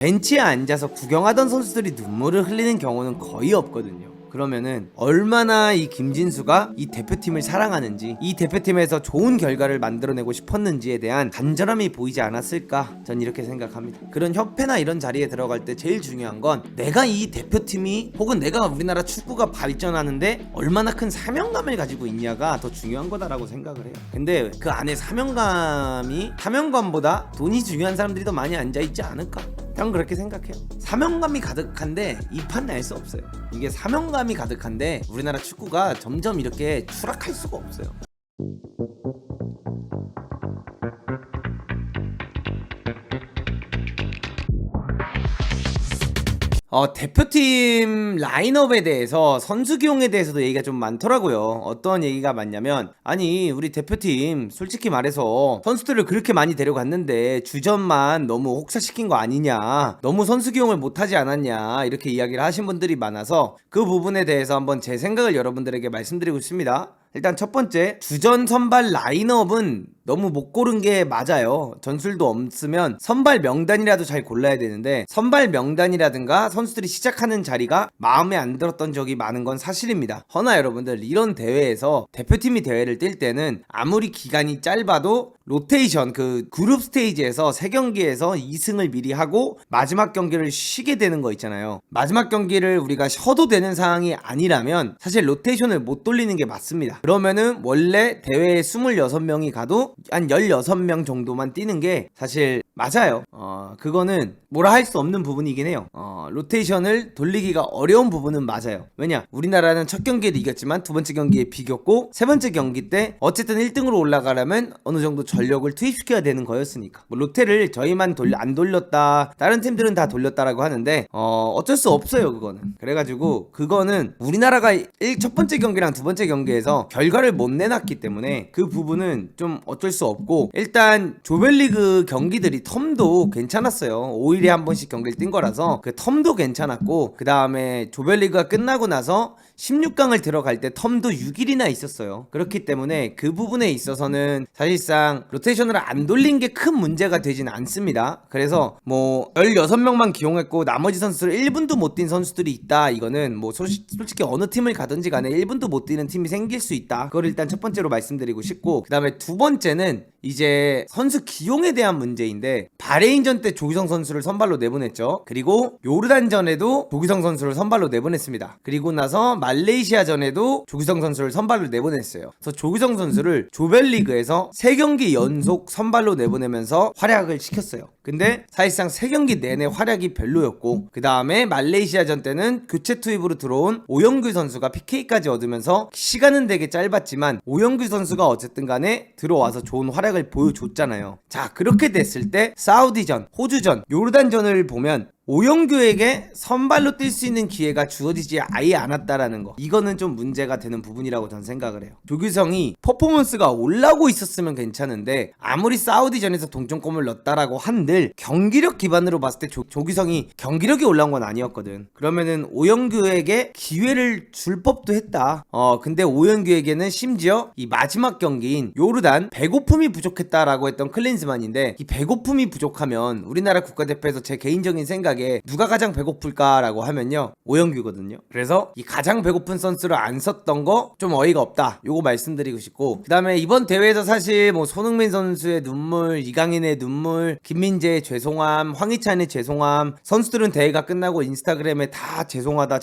벤치에 앉아서 구경하던 선수들이 눈물을 흘리는 경우는 거의 없거든요. 그러면은 얼마나 이 김진수가 이 대표팀을 사랑하는지, 이 대표팀에서 좋은 결과를 만들어내고 싶었는지에 대한 간절함이 보이지 않았을까, 전 이렇게 생각합니다. 그런 협회나 이런 자리에 들어갈 때 제일 중요한 건 내가 이 대표팀이 혹은 내가 우리나라 축구가 발전하는데 얼마나 큰 사명감을 가지고 있냐가 더 중요한 거다라고 생각을 해요. 근데 그 안에 사명감보다 돈이 중요한 사람들이 더 많이 앉아있지 않을까? 전 그렇게 생각해요. 사명감이 가득한데 이 판 날 수 없어요. 이게 사명감이 가득한데 우리나라 축구가 점점 이렇게 추락할 수가 없어요. 대표팀 라인업에 대해서, 선수 기용에 대해서도 얘기가 좀 많더라고요. 어떤 얘기가 많냐면, 아니 우리 대표팀 솔직히 말해서 선수들을 그렇게 많이 데려갔는데 주전만 너무 혹사시킨 거 아니냐, 너무 선수 기용을 못하지 않았냐, 이렇게 이야기를 하신 분들이 많아서 그 부분에 대해서 한번 제 생각을 여러분들에게 말씀드리고 싶습니다. 일단 첫 번째, 주전 선발 라인업은 너무 못 고른 게 맞아요. 전술도 없으면 선발 명단이라도 잘 골라야 되는데, 선발 명단이라든가 선수들이 시작하는 자리가 마음에 안 들었던 적이 많은 건 사실입니다. 허나 여러분들, 이런 대회에서 대표팀이 대회를 뛸 때는 아무리 기간이 짧아도 로테이션, 그 그룹 스테이지에서 3경기에서 2승을 미리 하고 마지막 경기를 쉬게 되는 거 있잖아요. 마지막 경기를 우리가 쉬어도 되는 상황이 아니라면 사실 로테이션을 못 돌리는 게 맞습니다. 그러면은 원래 대회에 26명이 가도 한 16명 정도만 뛰는 게 사실 맞아요. 그거는 뭐라 할 수 없는 부분이긴 해요. 로테이션을 돌리기가 어려운 부분은 맞아요. 왜냐, 우리나라는 첫 경기에도 이겼지만 두 번째 경기에 비겼고, 세 번째 경기 때 어쨌든 1등으로 올라가려면 어느 정도 전력을 투입시켜야 되는 거였으니까. 뭐 로테를 저희만 안 돌렸다, 다른 팀들은 다 돌렸다라고 하는데 어쩔 수 없어요, 그거는. 그래가지고 그거는 우리나라가 첫 번째 경기랑 두 번째 경기에서 결과를 못 내놨기 때문에 그 부분은 좀 어쩔 수 없고, 일단 조별리그 경기들이 텀도 괜찮았어요. 5일에 한 번씩 경기를 뛴 거라서 그 텀도 괜찮았고, 그 다음에 조별리그가 끝나고 나서 16강을 들어갈 때 텀도 6일이나 있었어요. 그렇기 때문에 그 부분에 있어서는 사실상 로테이션을 안 돌린 게 큰 문제가 되진 않습니다. 그래서 뭐 16명만 기용했고 나머지 선수들 1분도 못 뛴 선수들이 있다, 이거는 뭐 솔직히 어느 팀을 가든지 간에 1분도 못 뛰는 팀이 생길 수 있다, 그걸 일단 첫 번째로 말씀드리고 싶고, 그 다음에 두 번째는 이제 선수 기용에 대한 문제인데, 바레인전 때 조규성 선수를 선발로 내보냈죠. 그리고 요르단전에도 조규성 선수를 선발로 내보냈습니다. 그리고 나서 말레이시아전에도 조규성 선수를 선발로 내보냈어요. 그래서 조규성 선수를 조별리그에서 3경기 연속 선발로 내보내면서 활약을 시켰어요. 근데 사실상 3경기 내내 활약이 별로였고, 그 다음에 말레이시아전 때는 교체 투입으로 들어온 오영규 선수가 PK까지 얻으면서 시간은 되게 짧았지만 오영규 선수가 어쨌든 간에 들어와서 좋은 활약을 보여줬잖아요. 자, 그렇게 됐을 때 사우디전, 호주전, 요르단전을 보면 오영규에게 선발로 뛸 수 있는 기회가 주어지지 아예 않았다라는 거, 이거는 좀 문제가 되는 부분이라고 전 생각을 해요. 조규성이 퍼포먼스가 올라오고 있었으면 괜찮은데, 아무리 사우디전에서 동점골을 넣었다라고 한들 경기력 기반으로 봤을 때 조규성이 경기력이 올라온 건 아니었거든. 그러면은 오영규에게 기회를 줄 법도 했다. 근데 오영규에게는 심지어 이 마지막 경기인 요르단, 배고픔이 부족했다라고 했던 클린스만인데, 이 배고픔이 부족하면 우리나라 국가대표에서 제 개인적인 생각에 누가 가장 배고플까라고 하면요, 오영규거든요. 그래서 이 가장 배고픈 선수를 안 썼던 거 좀 어이가 없다, 요거 말씀드리고 싶고, 그 다음에 이번 대회에서 사실 뭐 손흥민 선수의 눈물, 이강인의 눈물, 김민재의 죄송함, 황희찬의 죄송함, 선수들은 대회가 끝나고 인스타그램에 다 죄송하다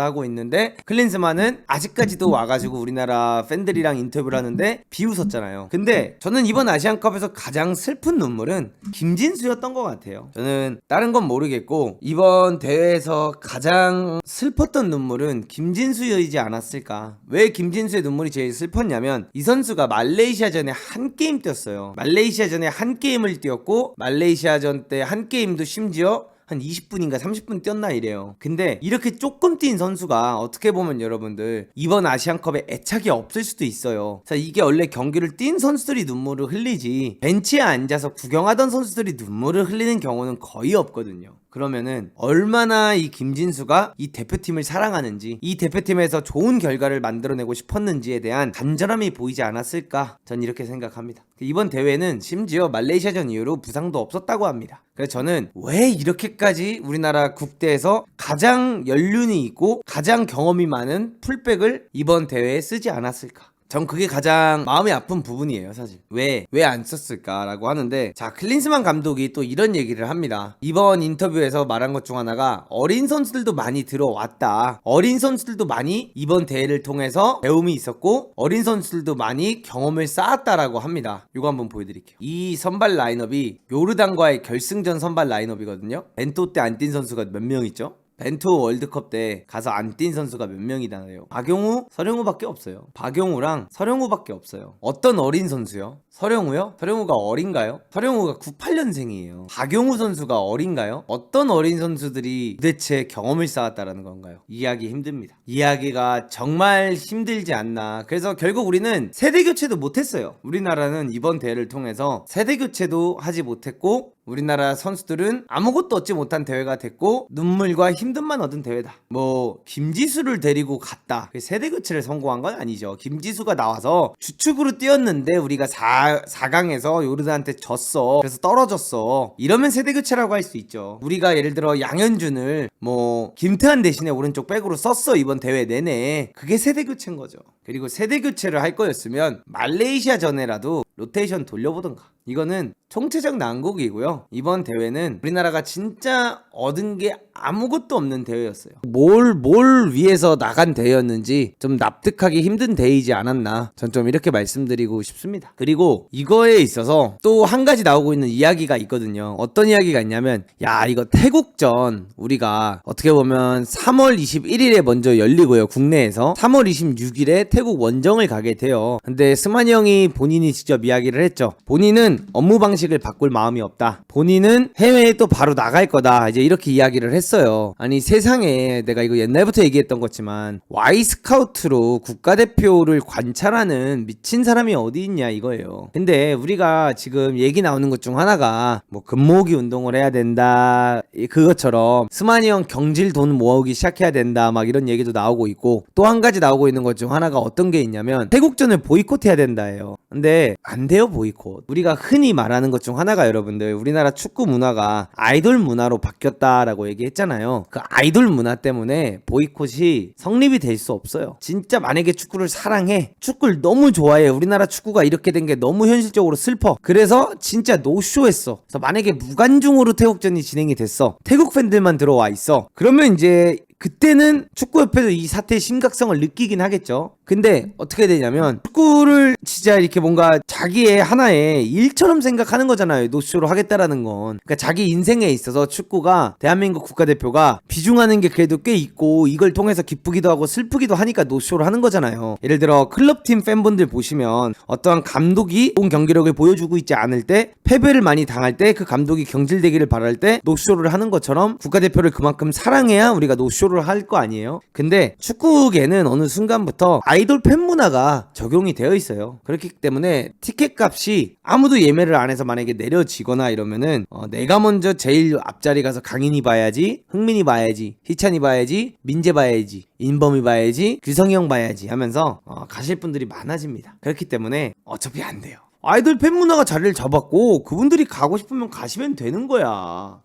하고 있는데, 클린스만은 아직까지도 와가지고 우리나라 팬들이랑 인터뷰를 하는데 비웃었잖아요. 근데 저는 이번 아시안컵에서 가장 슬픈 눈물은 김진수였던 것 같아요. 저는 다른 건 모르겠고, 이번 대회에서 가장 슬펐던 눈물은 김진수이지 않았을까. 왜 김진수의 눈물이 제일 슬펐냐면, 이 선수가 말레이시아전에 한 게임 뛰었어요. 말레이시아전에 한 게임을 뛰었고, 말레이시아전 때 한 게임도 심지어 한 20분인가 30분 뛰었나 이래요. 근데 이렇게 조금 뛴 선수가 어떻게 보면 여러분들 이번 아시안컵에 애착이 없을 수도 있어요. 자, 이게 원래 경기를 뛴 선수들이 눈물을 흘리지 벤치에 앉아서 구경하던 선수들이 눈물을 흘리는 경우는 거의 없거든요. 그러면은 얼마나 이 김진수가 이 대표팀을 사랑하는지, 이 대표팀에서 좋은 결과를 만들어내고 싶었는지에 대한 간절함이 보이지 않았을까, 전 이렇게 생각합니다. 이번 대회는 심지어 말레이시아전 이후로 부상도 없었다고 합니다. 그래서 저는 왜 이렇게까지 우리나라 국대에서 가장 연륜이 있고 가장 경험이 많은 풀백을 이번 대회에 쓰지 않았을까, 전 그게 가장 마음이 아픈 부분이에요, 사실. 왜 안 썼을까라고 하는데, 자, 클린스만 감독이 또 이런 얘기를 합니다. 이번 인터뷰에서 말한 것 중 하나가 어린 선수들도 많이 들어왔다. 어린 선수들도 많이 이번 대회를 통해서 배움이 있었고 어린 선수들도 많이 경험을 쌓았다라고 합니다. 이거 한번 보여드릴게요. 이 선발 라인업이 요르단과의 결승전 선발 라인업이거든요. 벤토 때 안 뛴 선수가 몇 명 있죠? 벤투 월드컵 때 가서 안 뛴 선수가 몇 명이나요? 박용우, 서령우밖에 없어요. 박용우랑 서령우밖에 없어요. 어떤 어린 선수요? 서령우요? 서령우가 어린가요? 서령우가 98년생이에요. 박용우 선수가 어린가요? 어떤 어린 선수들이 도대체 경험을 쌓았다라는 건가요? 이해하기 힘듭니다. 이해하기가 정말 힘들지 않나. 그래서 결국 우리는 세대 교체도 못했어요. 우리나라는 이번 대회를 통해서 세대 교체도 하지 못했고 우리나라 선수들은 아무것도 얻지 못한 대회가 됐고 눈물과 힘듦만 얻은 대회다. 뭐 김지수를 데리고 갔다, 세대 교체를 성공한 건 아니죠. 김지수가 나와서 주축으로 뛰었는데 우리가 4강에서 요르단한테 졌어, 그래서 떨어졌어, 이러면 세대 교체라고 할 수 있죠. 우리가 예를 들어 양현준을 뭐 김태환 대신에 오른쪽 백으로 썼어 이번 대회 내내, 그게 세대 교체인 거죠. 그리고 세대 교체를 할 거였으면 말레이시아 전에라도 로테이션 돌려보던가. 이거는 총체적 난국이고요. 이번 대회는 우리나라가 진짜 얻은 게 아무것도 없는 대회였어요. 뭘 위해서 나간 대회였는지 좀 납득하기 힘든 대회이지 않았나, 전 좀 이렇게 말씀드리고 싶습니다. 그리고 이거에 있어서 또 한 가지 나오고 있는 이야기가 있거든요. 어떤 이야기가 있냐면, 야, 이거 태국전 우리가 어떻게 보면 3월 21일에 먼저 열리고요, 국내에서 3월 26일에 태국 원정을 가게 돼요. 근데 스마니 형이 본인이 직접 이야기를 했죠. 본인은 업무 방식을 바꿀 마음이 없다. 본인은 해외에 또 바로 나갈 거다. 이제 이렇게 이야기를 했어요. 아니, 세상에, 내가 이거 옛날부터 얘기했던 거지만 Y스카우트로 국가대표를 관찰하는 미친 사람이 어디 있냐 이거예요. 근데 우리가 지금 얘기 나오는 것 중 하나가 뭐 금모으기 운동을 해야 된다, 그것처럼 스마니 형 경질 돈 모으기 시작해야 된다, 막 이런 얘기도 나오고 있고, 또 한 가지 나오고 있는 것 중 하나가 어떤 게 있냐면 태국전을 보이콧해야 된다예요. 근데 안 돼요, 보이콧. 우리가 흔히 말하는 것 중 하나가, 여러분들, 우리나라 축구 문화가 아이돌 문화로 바뀌었다라고 얘기했잖아요. 그 아이돌 문화 때문에 보이콧이 성립이 될 수 없어요. 진짜 만약에 축구를 사랑해, 축구를 너무 좋아해, 우리나라 축구가 이렇게 된 게 너무 현실적으로 슬퍼, 그래서 진짜 노쇼했어. 그래서 만약에 무관중으로 태국전이 진행이 됐어, 태국 팬들만 들어와 있어, 그러면 이제 그때는 축구협회도 이 사태의 심각성을 느끼긴 하겠죠. 근데 어떻게 되냐면 축구를 진짜 이렇게 뭔가 자기의 하나의 일처럼 생각하는 거잖아요, 노쇼로 하겠다라는 건. 그러니까 자기 인생에 있어서 축구가, 대한민국 국가대표가 비중하는 게 그래도 꽤 있고 이걸 통해서 기쁘기도 하고 슬프기도 하니까 노쇼를 하는 거잖아요. 예를 들어 클럽팀 팬분들 보시면 어떠한 감독이 좋은 경기력을 보여주고 있지 않을 때, 패배를 많이 당할 때 그 감독이 경질되기를 바랄 때 노쇼를 하는 것처럼 국가대표를 그만큼 사랑해야 우리가 노쇼를 할 거 아니에요. 근데 축구계는 어느 순간부터 아이돌 팬 문화가 적용이 되어 있어요. 그렇기 때문에 티켓 값이 아무도 예매를 안 해서 만약에 내려지거나 이러면은 내가 먼저 제일 앞자리 가서 강인이 봐야지, 흥민이 봐야지, 희찬이 봐야지, 민재 봐야지, 인범이 봐야지, 규성이 형 봐야지 하면서 가실 분들이 많아집니다. 그렇기 때문에 어차피 안 돼요. 아이돌 팬 문화가 자리를 잡았고 그분들이 가고 싶으면 가시면 되는 거야.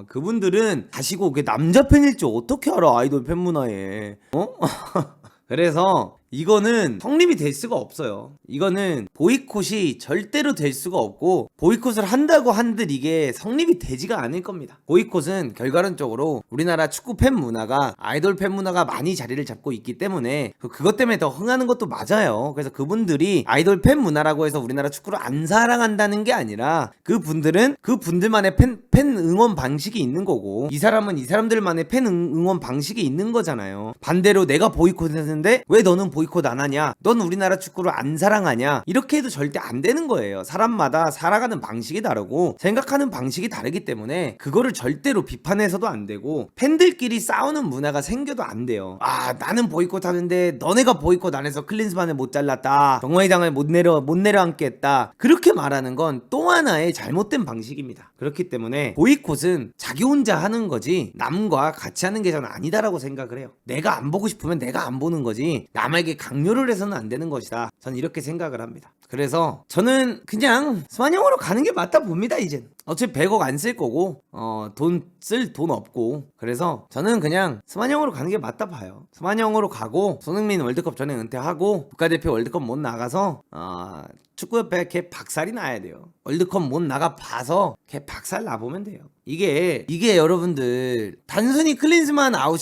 그분들은 가시고, 그게 남자 팬일지 어떻게 알아, 아이돌 팬 문화에. 그래서 이거는 성립이 될 수가 없어요. 이거는 보이콧이 절대로 될 수가 없고, 보이콧을 한다고 한들 이게 성립이 되지가 않을 겁니다. 보이콧은 결과론적으로 우리나라 축구 팬 문화가, 아이돌 팬 문화가 많이 자리를 잡고 있기 때문에 그것 때문에 더 흥하는 것도 맞아요. 그래서 그분들이 아이돌 팬 문화라고 해서 우리나라 축구를 안 사랑한다는 게 아니라, 그분들은 그분들만의 팬 응원 방식이 있는 거고, 이 사람은 이 사람들만의 팬 응원 방식이 있는 거잖아요. 반대로 내가 보이콧했는데 왜 너는 보이콧 보이콧 안 하냐, 넌 우리나라 축구를 안 사랑하냐, 이렇게 해도 절대 안 되는 거예요. 사람마다 살아가는 방식이 다르고 생각하는 방식이 다르기 때문에 그거를 절대로 비판해서도 안 되고 팬들끼리 싸우는 문화가 생겨도 안 돼요. 아, 나는 보이콧 하는데 너네가 보이콧 안 해서 클린스만을 못 잘랐다, 정마이당을 못 내려앉겠다, 그렇게 말하는 건 또 하나의 잘못된 방식입니다. 그렇기 때문에 보이콧은 자기 혼자 하는 거지 남과 같이 하는 게 저는 아니다라고 생각을 해요. 내가 안 보고 싶으면 내가 안 보는 거지 남에게 강요를 해서는 안 되는 것이다, 저는 이렇게 생각을 합니다. 그래서 저는 그냥 스마형으로 가는 게 맞다 봅니다. 이젠 어차피 100억 안 쓸 거고 쓸 돈 없고, 그래서 저는 그냥 스마형으로 가는 게 맞다 봐요. 스마형으로 가고 손흥민 월드컵 전에 은퇴하고 국가대표 월드컵 못 나가서 축구협회 걔 박살이 나야 돼요. 월드컵 못 나가 봐서 걔 박살 나보면 돼요. 이게 여러분들 단순히 클린스만 아웃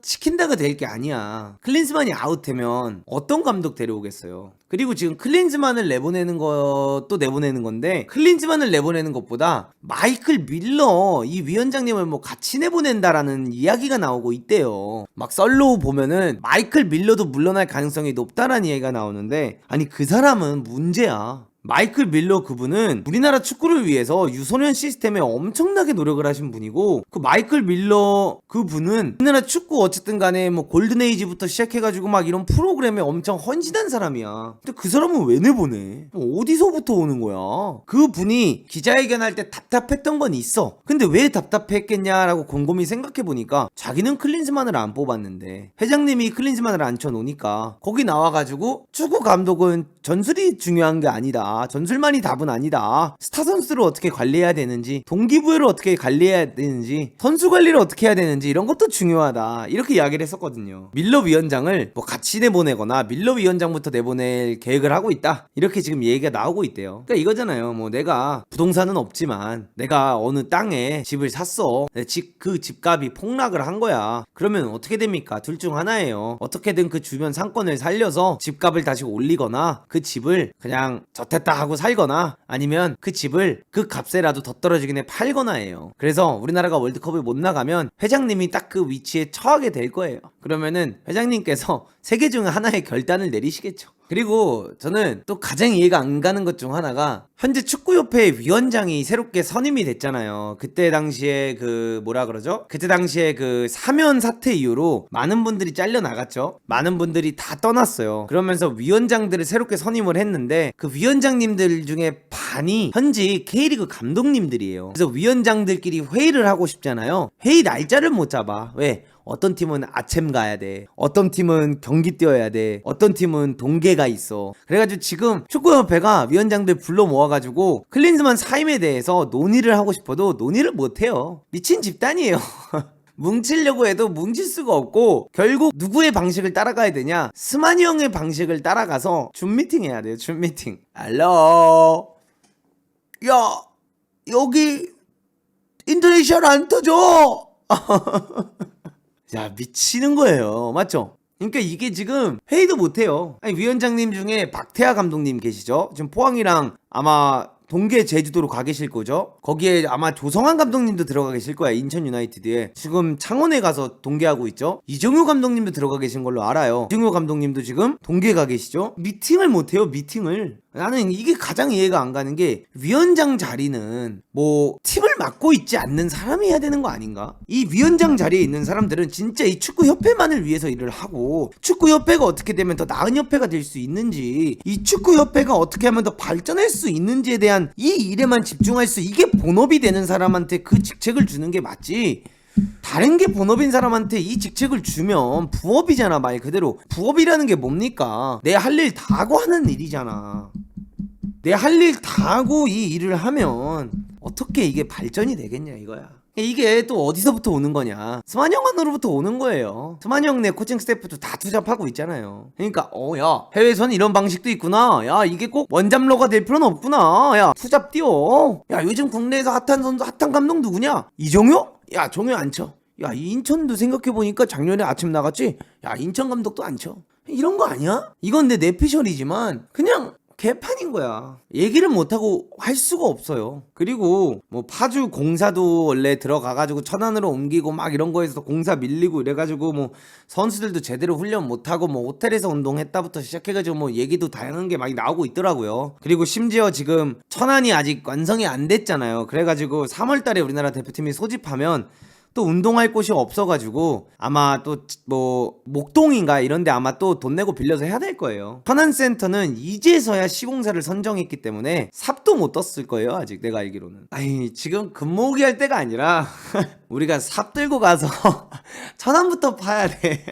시킨다가 될 게 아니야. 클린스만이 아웃되면 어떤 감독 데려오겠어요. 그리고 지금 클린스만을 내보내는 것도 내보내는 건데, 클린스만을 내보내는 것보다 마이클 밀러 이 위원장님을 뭐 같이 내보낸다라는 이야기가 나오고 있대요. 막 썰로 보면은 마이클 밀러도 물러날 가능성이 높다라는 이야기가 나오는데, 아니 그 사람은 문제야. 마이클 밀러 그분은 우리나라 축구를 위해서 유소년 시스템에 엄청나게 노력을 하신 분이고, 그 마이클 밀러 그분은 우리나라 축구 어쨌든 간에 뭐 골든에이지부터 시작해가지고 막 이런 프로그램에 엄청 헌신한 사람이야. 근데 그 사람은 왜 내보내? 어디서부터 오는 거야? 그분이 기자회견할 때 답답했던 건 있어. 근데 왜 답답했겠냐라고 곰곰이 생각해보니까 자기는 클린스만을 안 뽑았는데 회장님이 클린스만을 앉혀놓으니까 거기 나와가지고 축구 감독은 전술이 중요한 게 아니다, 전술만이 답은 아니다, 스타 선수를 어떻게 관리해야 되는지, 동기부여를 어떻게 관리해야 되는지, 선수 관리를 어떻게 해야 되는지 이런 것도 중요하다, 이렇게 이야기를 했었거든요. 밀러 위원장을 뭐 같이 내보내거나 밀러 위원장부터 내보낼 계획을 하고 있다, 이렇게 지금 얘기가 나오고 있대요. 그러니까 이거잖아요. 뭐 내가 부동산은 없지만 내가 어느 땅에 집을 샀어. 그 집값이 폭락을 한 거야. 그러면 어떻게 됩니까? 둘 중 하나예요. 어떻게든 그 주변 상권을 살려서 집값을 다시 올리거나 그 집을 그냥 저택다 하고 살거나, 아니면 그 집을 그 값에라도 더 떨어지긴 해 팔거나 해요. 그래서 우리나라가 월드컵을 못 나가면 회장님이 딱 그 위치에 처하게 될 거예요. 그러면은 회장님께서 세 개 중 하나의 결단을 내리시겠죠. 그리고 저는 또 가장 이해가 안 가는 것 중 하나가, 현재 축구협회 위원장이 새롭게 선임이 됐잖아요. 그때 당시에 그때 당시에 그 사면 사태 이후로 많은 분들이 잘려나갔죠. 많은 분들이 다 떠났어요. 그러면서 위원장들을 새롭게 선임을 했는데, 그 위원장님들 중에 반이 현지 K리그 감독님들이에요. 그래서 위원장들끼리 회의를 하고 싶잖아요. 회의 날짜를 못 잡아. 왜? 어떤 팀은 아침 가야 돼, 어떤 팀은 경기 뛰어야 돼, 어떤 팀은 동계가 있어. 그래가지고 지금 축구협회가 위원장들 불러 모아가지고 클린스만 사임에 대해서 논의를 하고 싶어도 논의를 못해요. 미친 집단이에요. 뭉치려고 해도 뭉칠 수가 없고, 결국 누구의 방식을 따라가야 되냐? 스마니 형의 방식을 따라가서 줌 미팅 해야 돼요. 줌 미팅. 알로, 야 여기 인터넷 안 터져. 야, 미치는 거예요. 맞죠? 그러니까 이게 지금 회의도 못해요. 아니, 위원장님 중에 박태하 감독님 계시죠? 지금 포항이랑 아마 동계 제주도로 가 계실 거죠? 거기에 아마 조성환 감독님도 들어가 계실 거야. 인천 유나이티드에 지금 창원에 가서 동계하고 있죠. 이정효 감독님도 들어가 계신 걸로 알아요. 이정효 감독님도 지금 동계 가 계시죠. 미팅을 못해요. 미팅을. 나는 이게 가장 이해가 안 가는 게, 위원장 자리는 뭐 팀을 맡고 있지 않는 사람이 해야 되는 거 아닌가? 이 위원장 자리에 있는 사람들은 진짜 이 축구협회만을 위해서 일을 하고, 축구협회가 어떻게 되면 더 나은 협회가 될 수 있는지, 이 축구협회가 어떻게 하면 더 발전할 수 있는지에 대한 이 일에만 집중할 수, 이게 본업이 되는 사람한테 그 직책을 주는 게 맞지, 다른 게 본업인 사람한테 이 직책을 주면 부업이잖아. 말 그대로 부업이라는 게 뭡니까? 내 할 일 다 하고 하는 일이잖아. 내 할 일 다 하고 이 일을 하면 어떻게 이게 발전이 되겠냐 이거야. 이게 또 어디서부터 오는 거냐? 스마형으로부터 오는 거예요. 스마형 내 코칭 스태프도 다 투잡하고 있잖아요. 그러니까 야, 해외에선 이런 방식도 있구나. 야, 이게 꼭 원잡러가 될 필요는 없구나. 야, 투잡 뛰어. 야, 요즘 국내에서 핫한 선수, 핫한 감독 누구냐? 이정효? 야, 정효 안 쳐. 야, 인천도 생각해보니까 작년에 아침 나갔지? 야, 인천 감독도 안 쳐. 이런 거 아니야? 이건 내 내피셜이지만 그냥 개판인 거야. 얘기를 못하고 할 수가 없어요. 그리고 뭐 파주 공사도 원래 들어가가지고 천안으로 옮기고 막 이런 거에서 공사 밀리고 이래가지고 뭐 선수들도 제대로 훈련 못하고 뭐 호텔에서 운동했다부터 시작해가지고 뭐 얘기도 다양한 게 많이 나오고 있더라고요. 그리고 심지어 지금 천안이 아직 완성이 안 됐잖아요. 그래가지고 3월달에 우리나라 대표팀이 소집하면 또 운동할 곳이 없어가지고 아마 또 뭐 목동인가 이런데 아마 또 돈 내고 빌려서 해야 될 거예요. 천안센터는 이제서야 시공사를 선정했기 때문에 삽도 못 떴을 거예요. 아직 내가 알기로는. 아니 지금 금모으기 할 때가 아니라 우리가 삽 들고 가서 천안부터 파야 돼.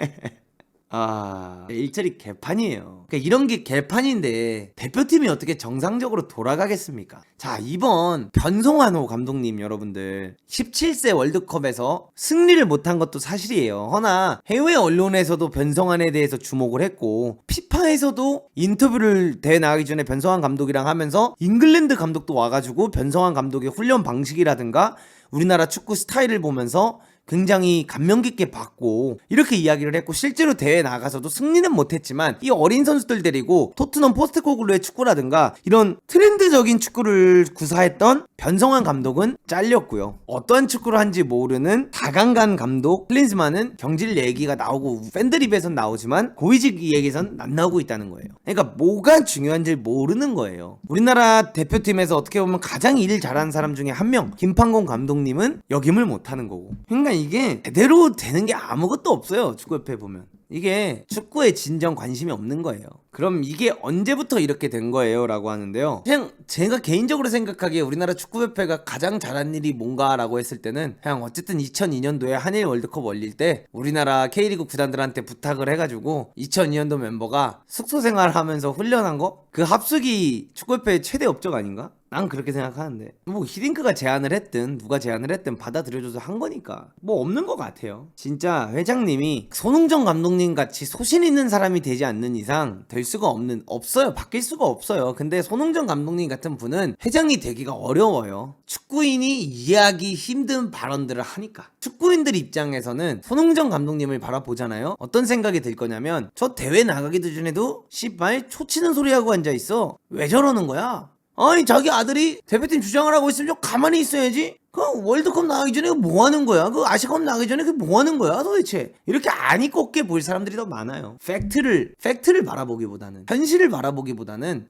일자리 개판이에요. 그러니까 이런 게 개판인데 대표팀이 어떻게 정상적으로 돌아가겠습니까? 자, 이번 변성환호 감독님 여러분들 17세 월드컵에서 승리를 못한 것도 사실이에요. 허나 해외 언론에서도 변성환에 대해서 주목을 했고 피파에서도 인터뷰를 대회 나가기 전에 변성환 감독이랑 하면서 잉글랜드 감독도 와가지고 변성환 감독의 훈련 방식이라든가 우리나라 축구 스타일을 보면서 굉장히 감명 깊게 봤고 이렇게 이야기를 했고 실제로 대회에 나가서도 승리는 못했지만 이 어린 선수들 데리고 토트넘 포스트코글루의 축구라든가 이런 트렌드적인 축구를 구사했던 변성환 감독은 잘렸고요. 어떠한 축구를 한지 모르는 다강간 감독 클린스만은 경질 얘기가 나오고 팬들 입에선 나오지만 고위직 얘기에선 안 나오고 있다는 거예요. 그러니까 뭐가 중요한지 모르는 거예요. 우리나라 대표팀에서 어떻게 보면 가장 일 잘하는 사람 중에 한 명 김판곤 감독님은 역임을 못하는 거고 그러니까 이게 제대로 되는 게 아무것도 없어요. 축구협회 보면 이게 축구에 진정 관심이 없는 거예요. 그럼 이게 언제부터 이렇게 된 거예요? 라고 하는데요. 그냥 제가 개인적으로 생각하기에 우리나라 축구협회가 가장 잘한 일이 뭔가 라고 했을 때는 그냥 어쨌든 2002년도에 한일 월드컵 열릴 때 우리나라 K리그 구단들한테 부탁을 해가지고 2002년도 멤버가 숙소 생활하면서 훈련한 거? 그 합숙이 축구협회의 최대 업적 아닌가? 난 그렇게 생각하는데 뭐 히딩크가 제안을 했든 누가 제안을 했든 받아들여줘서 한 거니까 뭐 없는 것 같아요. 진짜 회장님이 손흥정 감독님 같이 소신 있는 사람이 되지 않는 이상 될 수가 없어요. 바뀔 수가 없어요. 근데 손흥정 감독님 같은 분은 회장이 되기가 어려워요. 축구인이 이해하기 힘든 발언들을 하니까. 축구인들 입장에서는 손흥정 감독님을 바라보잖아요. 어떤 생각이 들 거냐면 저 대회 나가기도 전에도 씨발 초치는 소리 하고 앉아있어. 왜 저러는 거야? 아니 자기 아들이 대표팀 주장을 하고 있으면 좀 가만히 있어야지. 그 월드컵 나가기 전에 뭐 하는 거야? 그 아시아컵 나가기 전에 그 뭐 하는 거야 도대체? 이렇게 안이 꼽게 볼 사람들이 더 많아요. 팩트를 바라보기보다는 현실을 바라보기보다는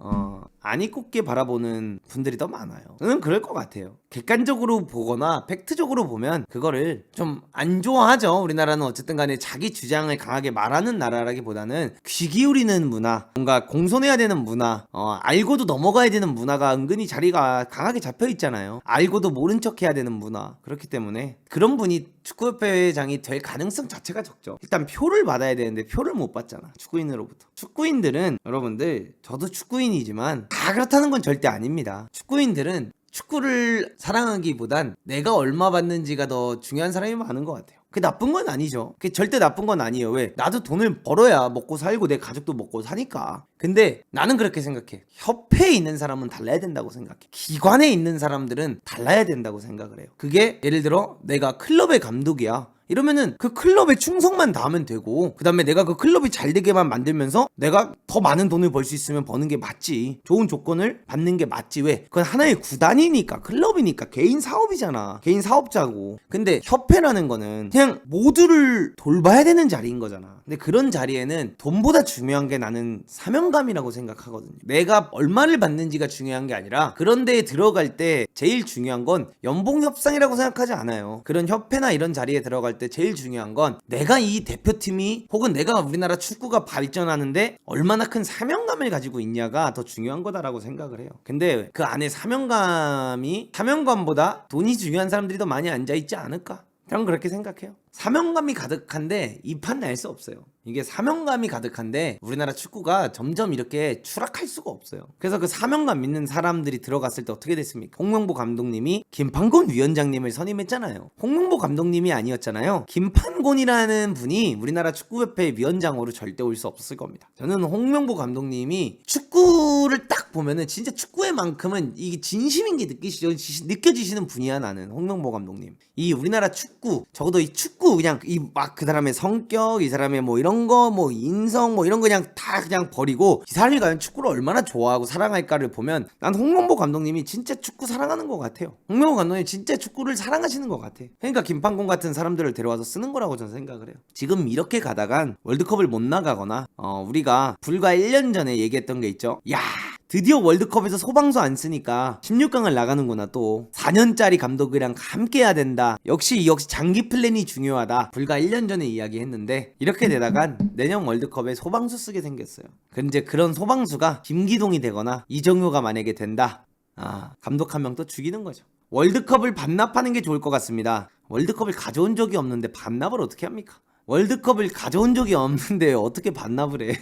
안이 꼽게 바라보는 분들이 더 많아요. 저는 그럴 것 같아요. 객관적으로 보거나 팩트적으로 보면 그거를 좀 안 좋아하죠. 우리나라는 어쨌든 간에 자기 주장을 강하게 말하는 나라라기보다는 귀 기울이는 문화, 뭔가 공손해야 되는 문화, 알고도 넘어가야 되는 문화가 은근히 자리가 강하게 잡혀 있잖아요. 알고도 모른 척 해야 되는 문화. 그렇기 때문에 그런 분이 축구협회장이 될 가능성 자체가 적죠. 일단 표를 받아야 되는데 표를 못 받잖아. 축구인으로부터. 축구인들은 여러분들 저도 축구인이지만 다 그렇다는 건 절대 아닙니다. 축구인들은 축구를 사랑하기보단 내가 얼마 받는지가 더 중요한 사람이 많은 것 같아요. 그게 나쁜 건 아니죠. 그게 절대 나쁜 건 아니에요. 왜? 나도 돈을 벌어야 먹고 살고 내 가족도 먹고 사니까. 근데 나는 그렇게 생각해. 협회에 있는 사람은 달라야 된다고 생각해. 기관에 있는 사람들은 달라야 된다고 생각을 해요. 그게 예를 들어 내가 클럽의 감독이야. 이러면은 그 클럽에 충성만 다하면 되고 그 다음에 내가 그 클럽이 잘 되게만 만들면서 내가 더 많은 돈을 벌 수 있으면 버는 게 맞지. 좋은 조건을 받는 게 맞지. 왜? 그건 하나의 구단이니까 클럽이니까 개인 사업이잖아. 개인 사업자고. 근데 협회라는 거는 그냥 모두를 돌봐야 되는 자리인 거잖아. 근데 그런 자리에는 돈보다 중요한 게 나는 사명감이라고 생각하거든요. 내가 얼마를 받는지가 중요한 게 아니라 그런 데에 들어갈 때 제일 중요한 건 연봉 협상이라고 생각하지 않아요. 그런 협회나 이런 자리에 들어갈 때 제일 중요한 건 내가 이 대표팀이 혹은 내가 우리나라 축구가 발전하는데 얼마나 큰 사명감을 가지고 있냐가 더 중요한 거다라고 생각을 해요. 근데 그 안에 사명감보다 돈이 중요한 사람들이 더 많이 앉아있지 않을까? 저는 그렇게 생각해요. 사명감이 가득한데 이 판 날 수 없어요. 이게 사명감이 가득한데 우리나라 축구가 점점 이렇게 추락할 수가 없어요. 그래서 그 사명감 있는 사람들이 들어갔을 때 어떻게 됐습니까? 홍명보 감독님이 김판곤 위원장님을 선임했잖아요. 홍명보 감독님이 아니었잖아요. 김판곤이라는 분이 우리나라 축구협회 위원장으로 절대 올 수 없었을 겁니다. 저는 홍명보 감독님이 축구를 딱 보면은 진짜 축구의 만큼은 이게 진심인 게 느껴지시는 분이야. 나는 홍명보 감독님. 이 우리나라 축구 적어도 이 축구 축구 그냥 이 막 그 사람의 성격, 이 사람의 뭐 이런 거, 뭐 인성, 뭐 이런 거 그냥 다 그냥 버리고 이 사람이 과연 축구를 얼마나 좋아하고 사랑할까를 보면 난 홍명보 감독님이 진짜 축구 사랑하는 것 같아요. 홍명보 감독님 진짜 축구를 사랑하시는 것 같아. 그러니까 김판공 같은 사람들을 데려와서 쓰는 거라고 저는 생각을 해요. 지금 이렇게 가다간 월드컵을 못 나가거나 우리가 불과 1년 전에 얘기했던 게 있죠. 야, 드디어 월드컵에서 소방수 안 쓰니까 16강을 나가는구나. 또 4년짜리 감독이랑 함께 해야 된다. 역시 장기 플랜이 중요하다. 불과 1년 전에 이야기했는데 이렇게 되다간 내년 월드컵에 소방수 쓰게 생겼어요. 근데 그런 소방수가 김기동이 되거나 이정효가 만약에 된다. 감독 한 명 또 죽이는 거죠. 월드컵을 반납하는 게 좋을 것 같습니다. 월드컵을 가져온 적이 없는데 반납을 어떻게 합니까? 월드컵을 가져온 적이 없는데 어떻게 반납을 해?